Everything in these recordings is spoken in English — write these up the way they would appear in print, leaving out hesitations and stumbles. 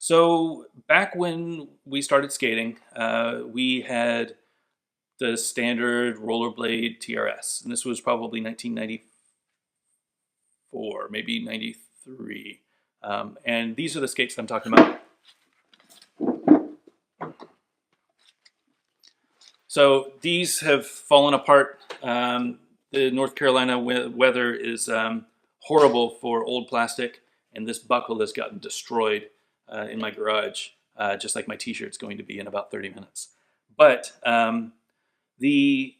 So back when we started skating, we had the standard rollerblade TRS, and this was probably 1994, maybe 93. And these are the skates that I'm talking about. So these have fallen apart. The North Carolina weather is horrible for old plastic, and this buckle has gotten destroyed in my garage, just like my t-shirt's going to be in about 30 minutes. But the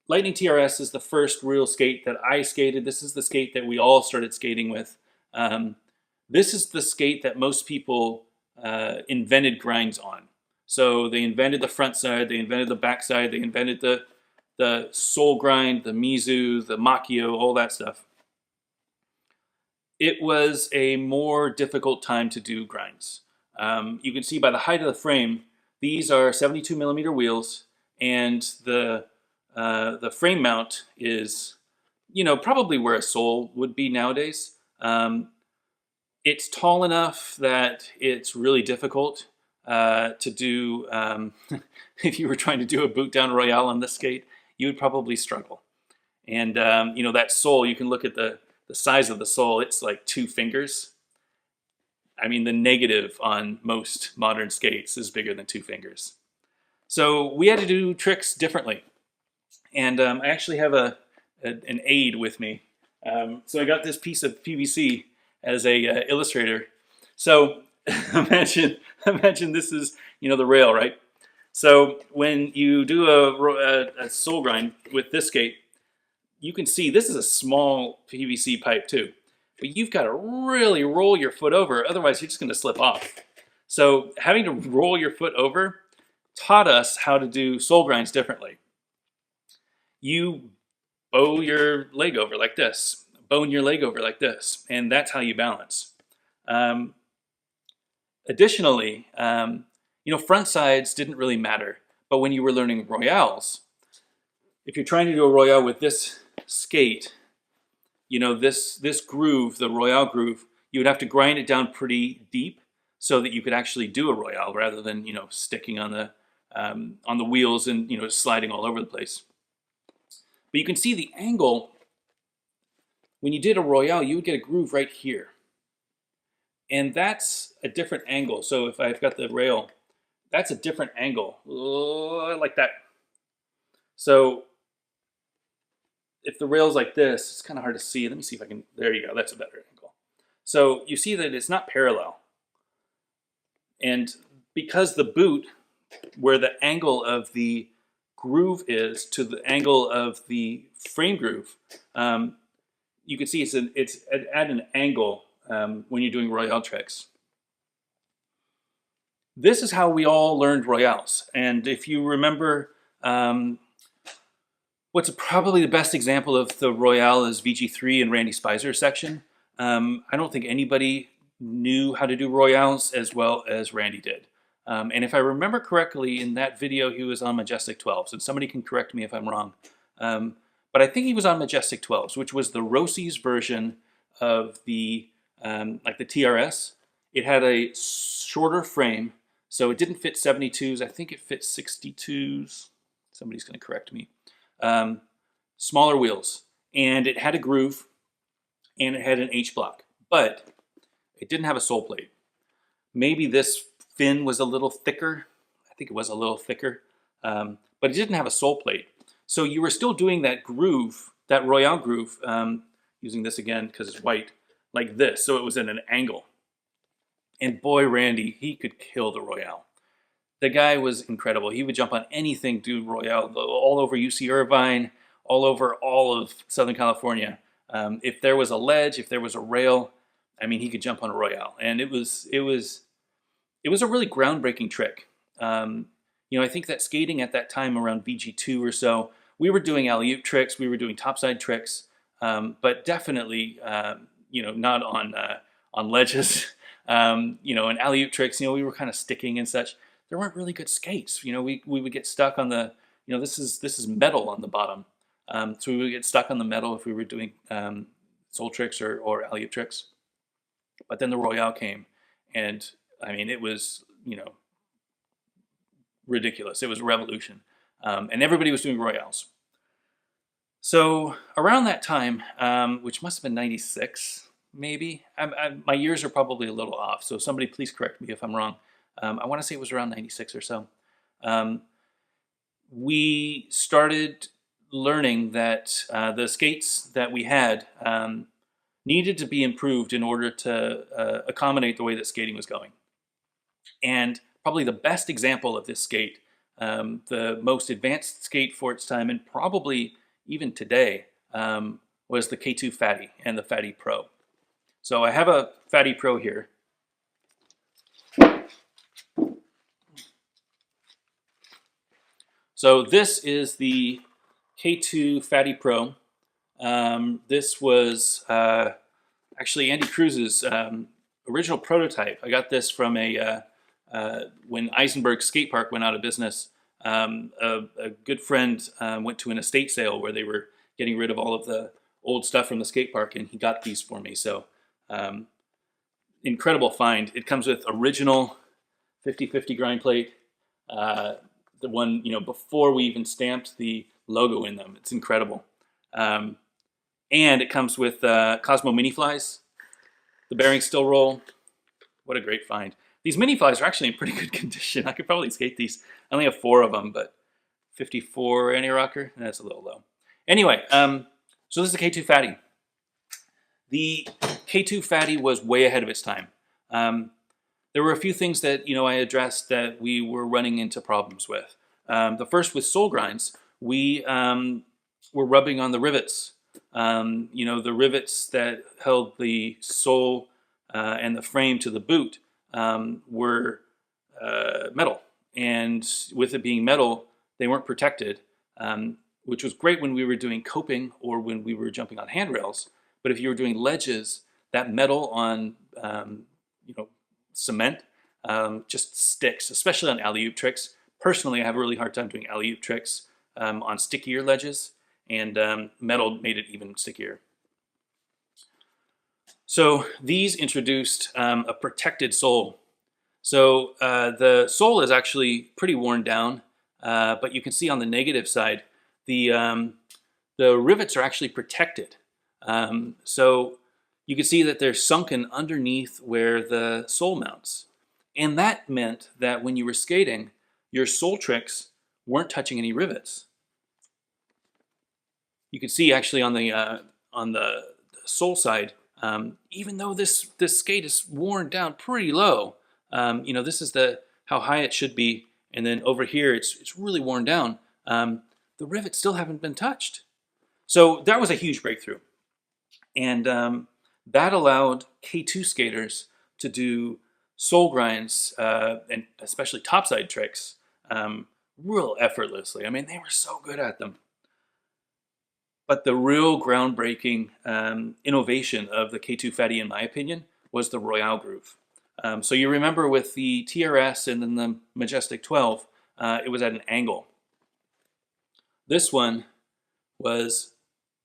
Lightning TRS is the first real skate that I skated. This is the skate that we all started skating with. This is the skate that most people invented grinds on. So they invented the front side, they invented the back side, they invented the sole grind, the Mizu, the Makio, all that stuff. It was a more difficult time to do grinds. You can see by the height of the frame, these are 72 millimeter wheels, and the frame mount is, probably where a sole would be nowadays. It's tall enough that it's really difficult to do. If you were trying to do a boot down royale on this skate, you would probably struggle. And that sole, you can look at the size of the sole. It's like 2 fingers. I mean, the negative on most modern skates is bigger than 2 fingers. So we had to do tricks differently. And I actually have an aid with me. So I got this piece of PVC as a illustrator. So imagine this is the rail, right? So when you do a sole grind with this skate, you can see this is a small PVC pipe too, but you've got to really roll your foot over, otherwise you're just going to slip off. So having to roll your foot over taught us how to do sole grinds differently. You bow your leg over like this, bone your leg over like this, and that's how you balance. Additionally, front sides didn't really matter, but when you were learning royales, if you're trying to do a royale with this skate, this groove, the royale groove, you would have to grind it down pretty deep so that you could actually do a royale rather than sticking on the wheels and sliding all over the place. But you can see the angle. When you did a royale, you would get a groove right here. And that's a different angle. So if I've got the rail, that's a different angle, like that. So if the rail's like this, it's kind of hard to see. Let me see if I can, there you go, that's a better angle. So you see that it's not parallel. And because the boot, where the angle of the groove is to the angle of the frame groove, you can see it's at an angle when you're doing royale tricks. This is how we all learned royales. And if you remember, what's probably the best example of the royale is VG3 and Randy Spizer's section. I don't think anybody knew how to do royales as well as Randy did. And if I remember correctly, in that video, he was on Majestic 12s. And somebody can correct me if I'm wrong. But I think he was on Majestic 12s, which was the Rossi's version of the like the TRS. It had a shorter frame, so it didn't fit 72s. I think it fit 62s. Somebody's going to correct me. Smaller wheels, and it had a groove, and it had an H block, but it didn't have a sole plate. Maybe this fin was a little thicker. I think it was a little thicker, but it didn't have a sole plate. So you were still doing that groove, that royale groove, using this again because it's white, like this. So it was at an angle. And boy, Randy, he could kill the royale. The guy was incredible. He would jump on anything, do royale, all over UC Irvine, all over all of Southern California. If there was a ledge, if there was a rail, I mean, he could jump on a royale. And it was a really groundbreaking trick. I think that skating at that time, around VG2 or so, we were doing alley-oop tricks, we were doing topside tricks, but definitely, not on ledges. And alley-oop tricks, we were kind of sticking and such. There weren't really good skates. We would get stuck on the, this is metal on the bottom. So we would get stuck on the metal if we were doing sole tricks or alley-oop tricks. But then the royale came, and I mean, it was, ridiculous. It was a revolution. And everybody was doing royales. So around that time, which must have been 96, maybe. My years are probably a little off, so somebody please correct me if I'm wrong. I want to say it was around 96 or so. We started learning that the skates that we had needed to be improved in order to accommodate the way that skating was going. And probably the best example of this skate, the most advanced skate for its time, and probably even today, was the K2 Fatty and the Fatty Pro. So I have a Fatty Pro here. So this is the K2 Fatty Pro. This was actually Andy Cruz's original prototype. I got this from when Eisenberg Skate Park went out of business. A good friend went to an estate sale where they were getting rid of all of the old stuff from the skate park, and he got these for me. So incredible find. It comes with original 50/50 grind plate, the one before we even stamped the logo in them. It's incredible. And it comes with Cosmo mini flies. The bearings still roll. What a great find. These mini flies are actually in pretty good condition. I could probably skate these. I only have 4 of them, but 54 anti-rocker, that's a little low. Anyway, so this is the K2 Fatty. The K2 Fatty was way ahead of its time. There were a few things that I addressed that we were running into problems with. The first with sole grinds, we were rubbing on the rivets. The rivets that held the sole and the frame to the boot were metal. And with it being metal, they weren't protected, which was great when we were doing coping or when we were jumping on handrails. But if you were doing ledges, that metal on cement just sticks, especially on alley-oop tricks. Personally, I have a really hard time doing alley-oop tricks on stickier ledges, and metal made it even stickier. So these introduced a protected sole. So the sole is actually pretty worn down, but you can see on the negative side, the rivets are actually protected. So you can see that they're sunken underneath where the sole mounts. And that meant that when you were skating, your sole tricks weren't touching any rivets. You can see actually on the sole side, even though this skate is worn down pretty low, this is how high it should be, and then over here it's really worn down. The rivets still haven't been touched. So that was a huge breakthrough, and that allowed K2 skaters to do sole grinds and especially topside tricks real effortlessly. I mean, they were so good at them. But the real groundbreaking innovation of the K2 Fatty, in my opinion, was the Royale groove. So you remember with the TRS and then the Majestic 12, it was at an angle. This one was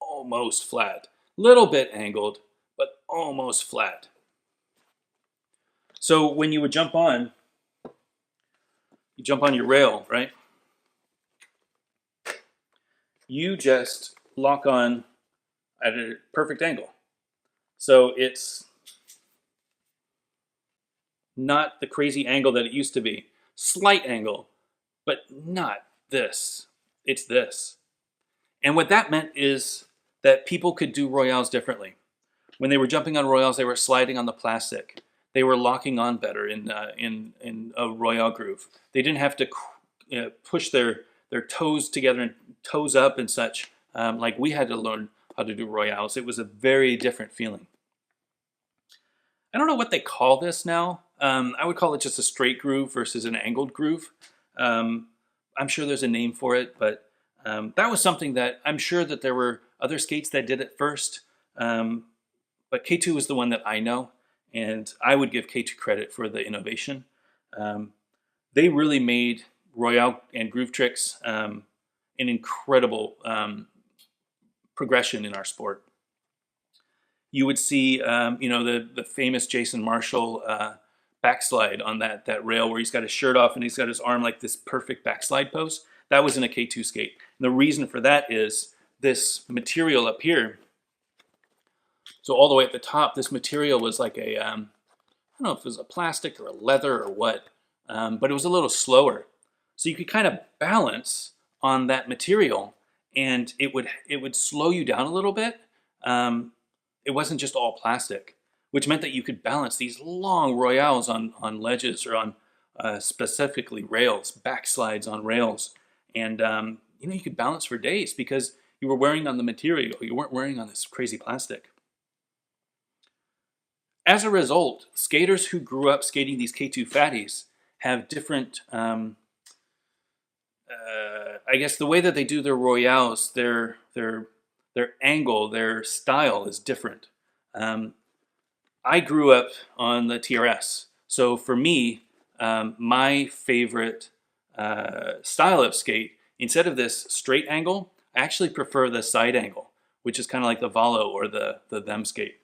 almost flat. Little bit angled, but almost flat. So when you would jump on, you jump on your rail, right? You just lock on at a perfect angle. So it's not the crazy angle that it used to be. Slight angle, but not this. It's this. And what that meant is that people could do royales differently. When they were jumping on royales, they were sliding on the plastic. They were locking on better in a royale groove. They didn't have to push their toes together and toes up and such like we had to learn how to do royales. It was a very different feeling. I don't know what they call this now. I would call it just a straight groove versus an angled groove. I'm sure there's a name for it, but that was something that I'm sure that there were other skates that did it first. But K2 is the one that I know, and I would give K2 credit for the innovation. They really made royale and groove tricks an incredible progression in our sport. You would see, the famous Jason Marshall backslide on that rail where he's got his shirt off and he's got his arm like this perfect backslide pose. That was in a K2 skate. And the reason for that is this material up here. So all the way at the top, this material was like a, I don't know if it was a plastic or a leather or what, but it was a little slower. So you could kind of balance on that material and it would slow you down a little bit. It wasn't just all plastic, which meant that you could balance these long royales on ledges or on specifically rails, backslides on rails. And you could balance for days because you were wearing on the material. You weren't wearing on this crazy plastic. As a result, skaters who grew up skating these K2 fatties have different, I guess the way that they do their royales, their angle, their style is different. I grew up on the TRS. So for me, my favorite style of skate, instead of this straight angle, I actually prefer the side angle, which is kind of like the Valo or the them skate.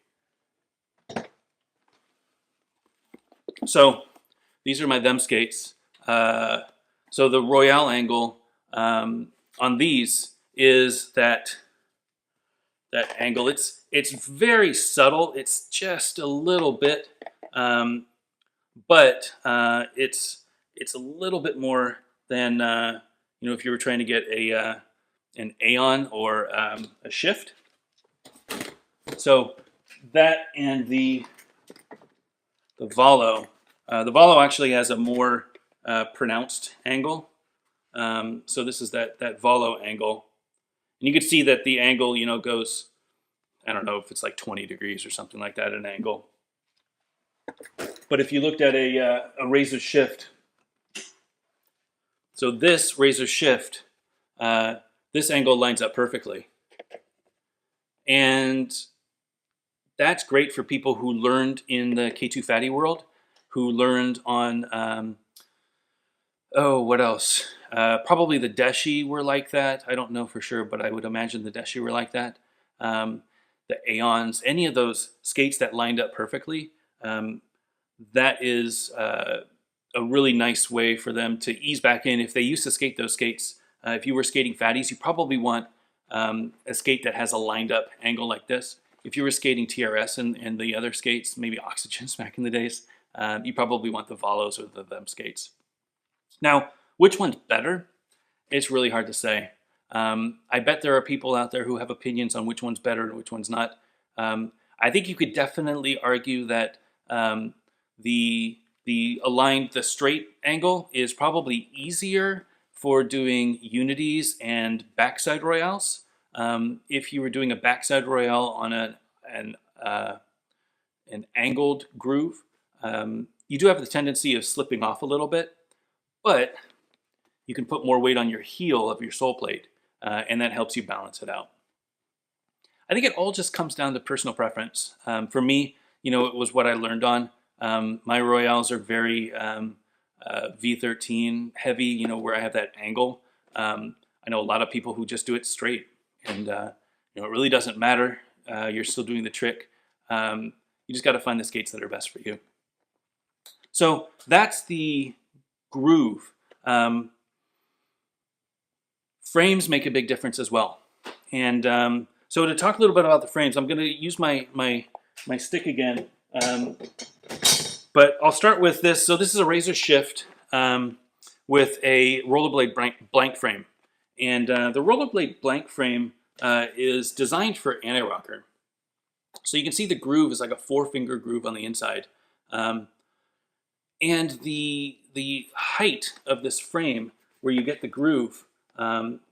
So these are my them skates. So the royale angle on these is that angle. It's very subtle. It's just a little bit, but it's a little bit more than if you were trying to get an Aeon or a shift. So that and the Valo. The Valo actually has a more pronounced angle. So this is that Valo angle. And you can see that the angle, goes, I don't know if it's like 20 degrees or something like that, an angle. But if you looked at a razor shift, so this razor shift, this angle lines up perfectly. And that's great for people who learned in the K2 fatty world, who learned on, what else? Probably the Deshi were like that. I don't know for sure, but I would imagine the Deshi were like that. The Aeons, any of those skates that lined up perfectly, that is a really nice way for them to ease back in. If they used to skate those skates, if you were skating fatties, you probably want a skate that has a lined up angle like this. If you were skating TRS and the other skates, maybe Oxygens back in the days, you probably want the Valos or the them skates. Now, which one's better? It's really hard to say. I bet there are people out there who have opinions on which one's better and which one's not. I think you could definitely argue that the straight angle is probably easier for doing unities and backside royales. If you were doing a backside royale on an angled groove, you do have the tendency of slipping off a little bit, but you can put more weight on your heel of your sole plate, and that helps you balance it out. I think it all just comes down to personal preference. For me, it was what I learned on. My royales are very V13 heavy, where I have that angle. I know a lot of people who just do it straight, and it really doesn't matter. You're still doing the trick. You just got to find the skates that are best for you. So that's the groove. Frames make a big difference as well. And so to talk a little bit about the frames, I'm going to use my stick again. But I'll start with this. So this is a Razor Shift with a rollerblade blank frame. And the rollerblade blank frame is designed for anti-rocker. So you can see the groove is like a 4-finger groove on the inside. And the height of this frame where you get the groove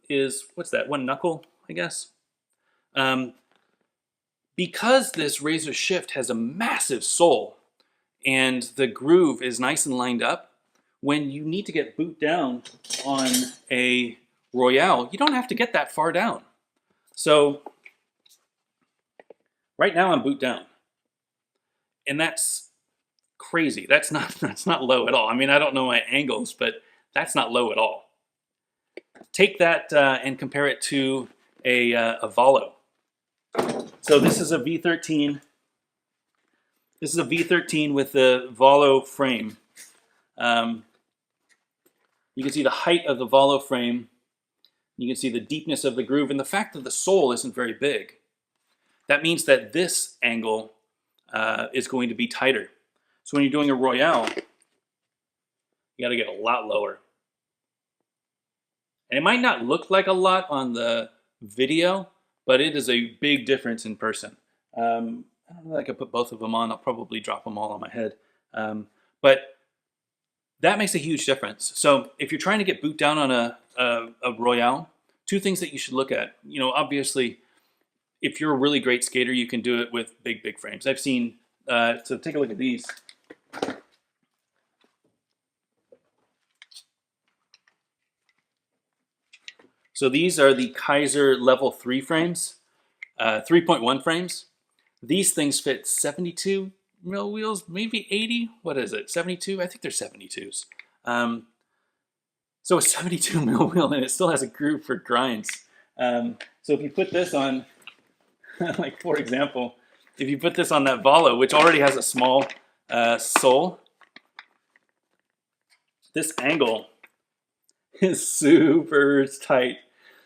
is, what's that, 1 knuckle, I guess? Because this Razor Shift has a massive sole and the groove is nice and lined up, when you need to get boot down on a Royale, you don't have to get that far down. So right now I'm boot down, and that's crazy. That's not low at all. I mean, I don't know my angles, but that's not low at all. Take that and compare it to a Valo. So this is a V13. This is a V13 with the Volo frame. You can see the height of the Volo frame. You can see the deepness of the groove and the fact that the sole isn't very big. That means that this angle is going to be tighter. So when you're doing a Royale, you got to get a lot lower. And it might not look like a lot on the video, but it is a big difference in person. I don't know if I could put both of them on. I'll probably drop them all on my head. But that makes a huge difference. So if you're trying to get boot down on a Royale, two things that you should look at. You know, obviously, if you're a really great skater, you can do it with big frames. I've seen, so take a look at these. So these are the Kaiser level 3 frames, 3.1 frames. These things fit 72 mil wheels, maybe 80. What is it? 72? I think they're 72s. So a 72 mil wheel, and it still has a groove for grinds. So if you put this on, like for example, if you put this on that Volo, which already has a small sole, this angle is super tight.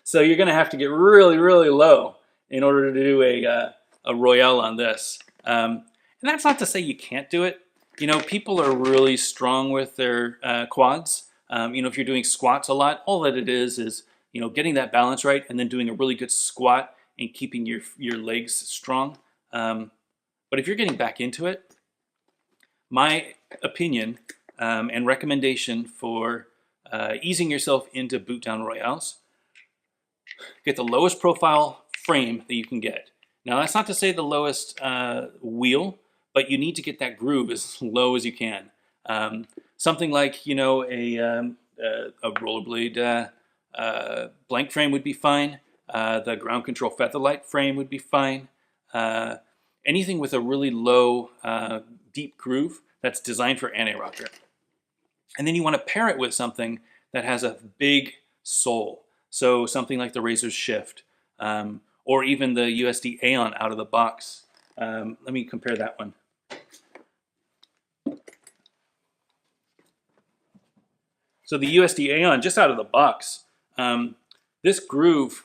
So you're going to have to get really, really low in order to do a Royale on this. And that's not to say you can't do it. You know, people are really strong with their quads. You know, if you're doing squats a lot, all that it is, you know, getting that balance right and then doing a really good squat and keeping your legs strong. But if you're getting back into it, my opinion and recommendation for easing yourself into boot down Royales, get the lowest profile frame that you can get. Now that's not to say the lowest wheel, but you need to get that groove as low as you can. Something like, you know, a rollerblade blank frame would be fine. The ground control featherlight frame would be fine. Anything with a really low, deep groove that's designed for anti-rocker. And then you want to pair it with something that has a big sole. So something like the Razor's Shift, or even the USD Aeon out of the box. Let me compare that one. So the USD Aeon, just out of the box, this groove,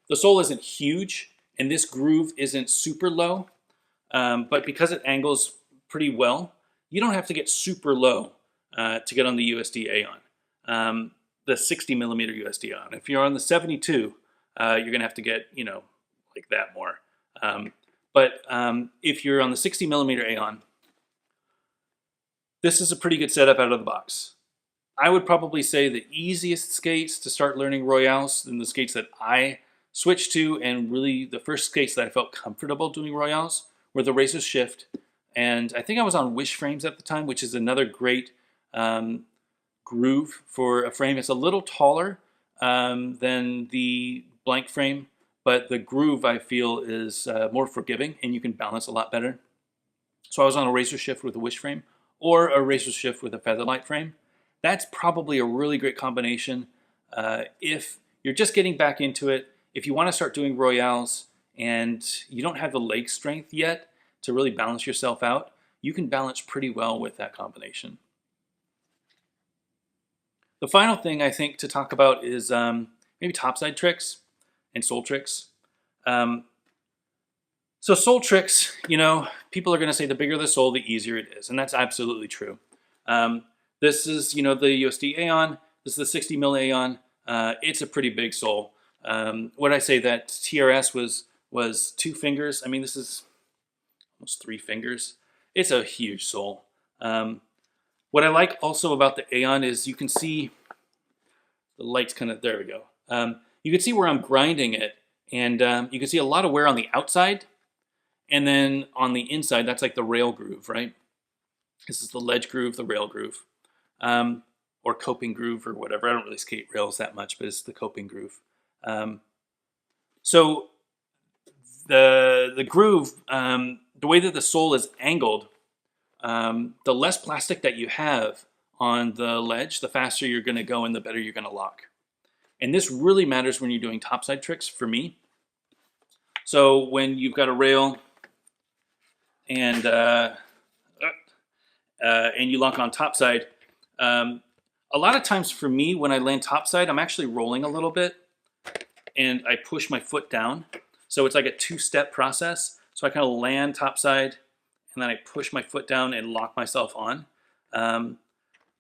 the sole isn't huge, and this groove isn't super low, but because it angles pretty well, you don't have to get super low to get on the USD Aeon. The 60 millimeter USD Aeon. If you're on the 72, you're gonna have to get, you know, like that more. But if you're on the 60 millimeter Aeon, this is a pretty good setup out of the box. I would probably say the easiest skates to start learning Royales, and the skates that I switched to, and really the first skates that I felt comfortable doing Royales, were the Razor's Shift. And I think I was on Wish frames at the time, which is another great groove for a frame. It's a little taller than the blank frame, but the groove I feel is more forgiving, and you can balance a lot better. So I was on a Razor Shift with a Wish frame, or a Razor Shift with a Featherlight frame. That's probably a really great combination. If you're just getting back into it, if you want to start doing Royales and you don't have the leg strength yet to really balance yourself out, you can balance pretty well with that combination. The final thing I think to talk about is maybe topside tricks and sole tricks. So sole tricks, you know, people are going to say the bigger the sole, the easier it is, and that's absolutely true. This is, you know, the USD Aeon. This is the 60 mil Aeon. It's a pretty big sole. What I say that TRS was 2 fingers. I mean, this is almost 3 fingers. It's a huge sole. What I like also about the Aeon is you can see the light's kind of, there we go. You can see where I'm grinding it, and you can see a lot of wear on the outside, and then on the inside, that's like the rail groove, right? This is the ledge groove, the rail groove, or coping groove or whatever. I don't really skate rails that much, but it's the coping groove. So the groove, the way that the sole is angled, the less plastic that you have on the ledge, the faster you're going to go and the better you're going to lock. And this really matters when you're doing topside tricks for me. So when you've got a rail and you lock on topside. A lot of times for me, when I land topside, I'm actually rolling a little bit, and I push my foot down. So it's like a two-step process. So I kind of land topside, and then I push my foot down and lock myself on.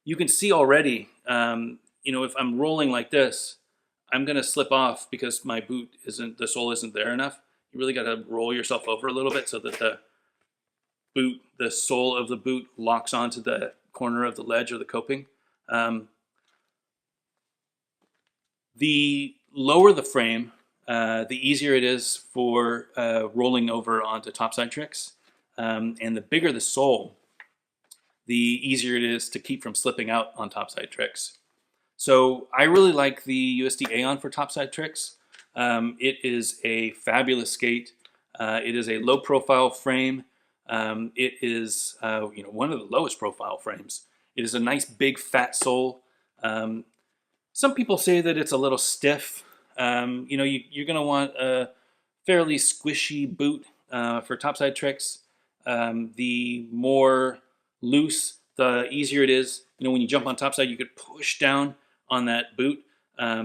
You can see already, if I'm rolling like this, I'm gonna slip off because my boot the sole isn't there enough. You really gotta roll yourself over a little bit so that the sole of the boot locks onto the corner of the ledge or the coping. The lower the frame, the easier it is for rolling over onto topside tricks. And the bigger the sole, the easier it is to keep from slipping out on topside tricks. So I really like the USD Aeon for topside tricks. It is a fabulous skate. It is a low profile frame. It is one of the lowest profile frames. It is a nice big fat sole. Some people say that it's a little stiff. You're going to want a fairly squishy boot for topside tricks. The more loose, the easier it is. When you jump on topside, you could push down on that boot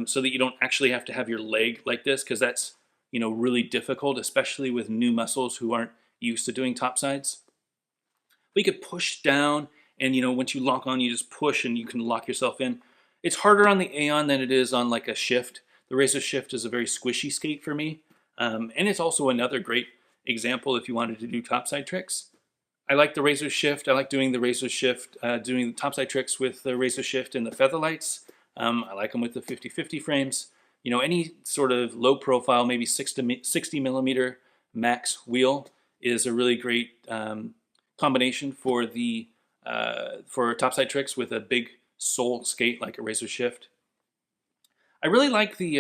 so that you don't actually have to have your leg like this, because that's really difficult, especially with new muscles who aren't used to doing topsides. But you could push down, and once you lock on, you just push and you can lock yourself in. It's harder on the Aeon than it is on like a Shift. The Razor Shift is a very squishy skate for me, and it's also another great example if you wanted to do topside tricks. I like the Razor Shift. I like doing the Razor Shift, doing the topside tricks with the Razor Shift and the Featherlights. I like them with the 50/50 frames. Any sort of low profile, maybe 60 millimeter max wheel is a really great combination for topside tricks with a big sole skate like a Razor Shift. I really like the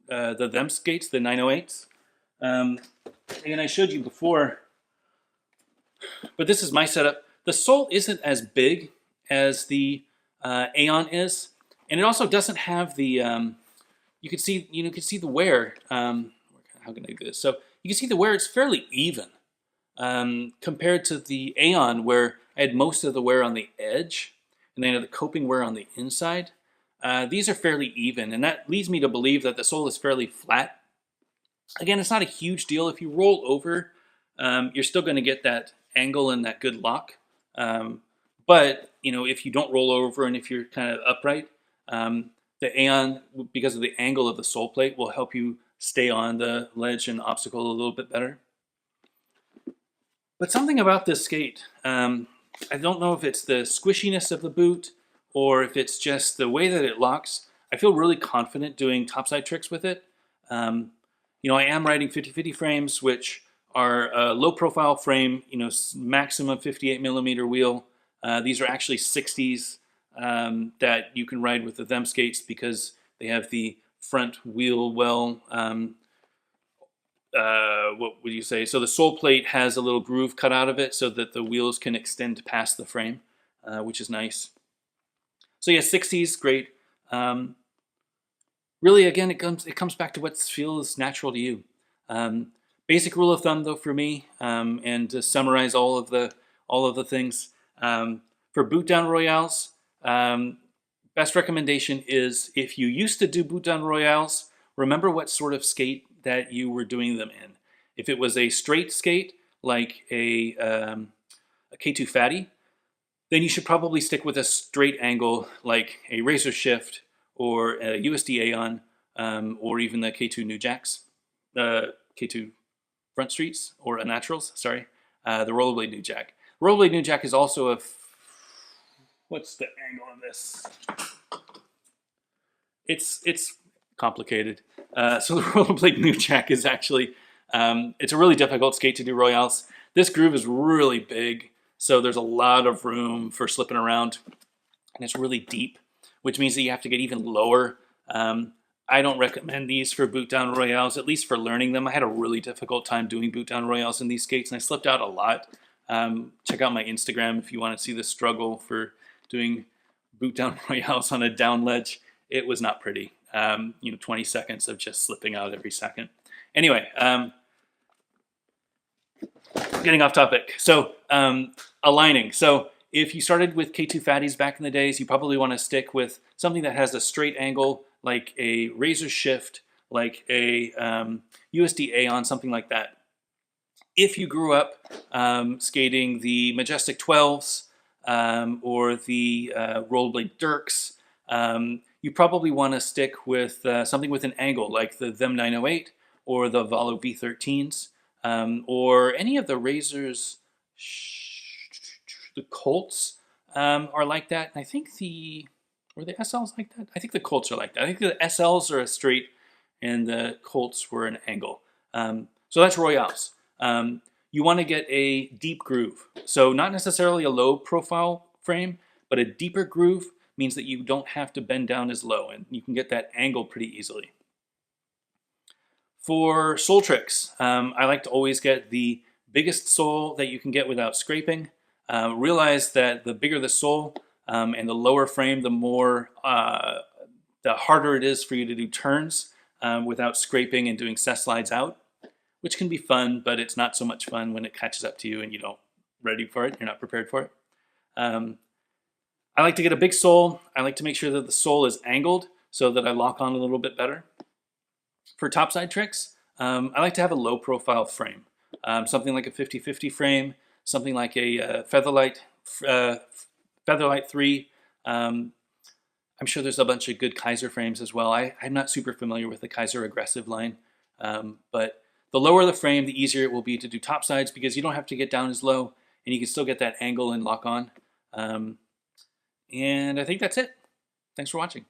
them skates, the 908s. And I showed you before, but this is my setup. The sole isn't as big as the Aeon is, and it also doesn't have the. You can see the wear. How can I do this? So you can see the wear. It's fairly even compared to the Aeon, where I had most of the wear on the edge, and then I had the coping wear on the inside. These are fairly even, and that leads me to believe that the sole is fairly flat. Again, it's not a huge deal. If you roll over, you're still going to get that angle and that good lock. But if you don't roll over and if you're kind of upright, the Aeon, because of the angle of the sole plate, will help you stay on the ledge and obstacle a little bit better. But something about this skate, I don't know if it's the squishiness of the boot or if it's just the way that it locks. I feel really confident doing topside tricks with it. I am riding 50/50 frames, which are a low profile frame, maximum 58 millimeter wheel. These are actually 60s that you can ride with the them skates because they have the front wheel well. What would you say? So the sole plate has a little groove cut out of it so that the wheels can extend past the frame, which is nice. So yeah, 60s, great. Really, again, it comes back to what feels natural to you. Basic rule of thumb, though, for me, and to summarize all of the things for boot down royales. Best recommendation is if you used to do boot down royales, remember what sort of skate that you were doing them in. If it was a straight skate like a K2 Fatty, then you should probably stick with a straight angle like a Razor Shift or a USD Aeon, or even the K2 New Jacks, K2 Front Streets, or a Naturals, sorry, the Rollerblade New Jack. Rollerblade New Jack is also what's the angle on this? It's complicated. So the Rollerblade New Jack is actually, it's a really difficult skate to do royales. This groove is really big, so there's a lot of room for slipping around, and it's really deep, which means that you have to get even lower. I don't recommend these for boot down royales, at least for learning them. I had a really difficult time doing boot down royales in these skates, and I slipped out a lot. Check out my Instagram if you want to see the struggle for doing boot down royales on a down ledge. It was not pretty. 20 seconds of just slipping out every second. Anyway, getting off topic. So aligning. So if you started with K2 fatties back in the days, you probably want to stick with something that has a straight angle, like a razor shift, like a USD Aeon, something like that. If you grew up skating the Majestic 12s or the Rollerblade Dirks, you probably want to stick with something with an angle, like the Them 908 or the Valo V13s, or any of the Razors. The Colts are like that. And I think were the SLs like that? I think the Colts are like that. I think the SLs are a straight and the Colts were an angle. So that's Royales. You want to get a deep groove. So not necessarily a low profile frame, but a deeper groove means that you don't have to bend down as low and you can get that angle pretty easily. For sole tricks, I like to always get the biggest sole that you can get without scraping. Realize that the bigger the sole and the lower frame, the harder it is for you to do turns without scraping and doing cess slides out, which can be fun, but it's not so much fun when it catches up to you and you don't ready for it, you're not prepared for it. I like to get a big sole. I like to make sure that the sole is angled so that I lock on a little bit better. For topside tricks, I like to have a low profile frame, something like a 50-50 frame, something like a Featherlight 3. I'm sure there's a bunch of good Kaiser frames as well. I'm not super familiar with the Kaiser aggressive line, but the lower the frame, the easier it will be to do topsides because you don't have to get down as low and you can still get that angle and lock on. And I think that's it. Thanks for watching.